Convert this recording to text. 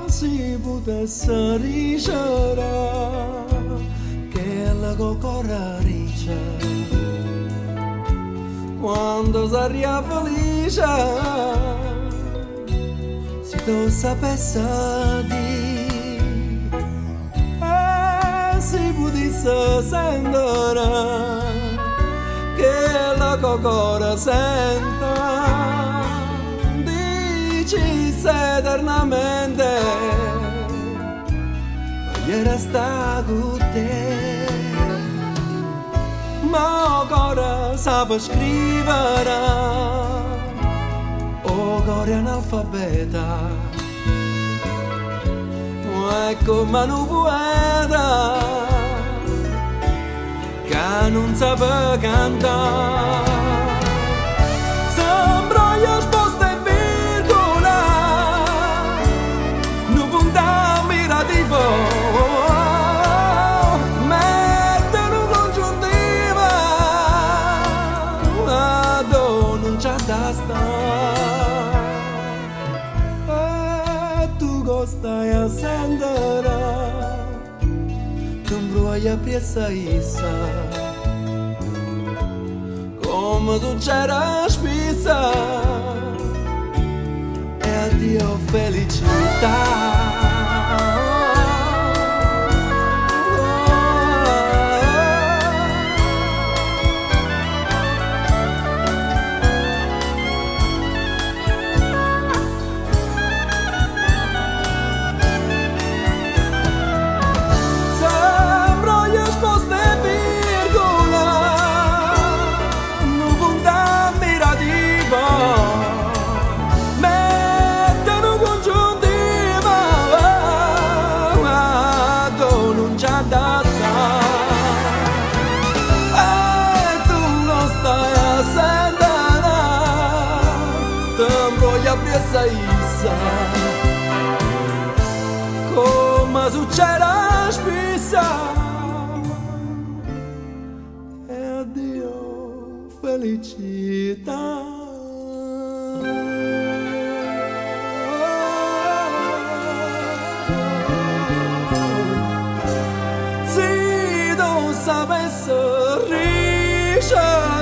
Si potesse dicere che la cocora riccia quando saria felice, si tu sapesse di si potesse sentire che la cocora senta, dicesse eternamente voglio sta con te, ma ancora sape scrivere o cuore analfabeta, è come un poeta che non sape cantare. Sembra io sposta in virgola, non punta mirativo, mette un congiuntivo, ma non c'è da stare. E tu stai a sentire, non vuoi aprirsa issa, come succede spesso, e addio felicità. Aprirsa issa, come succede spesso, e addio felicità. Se non sapesse riuscire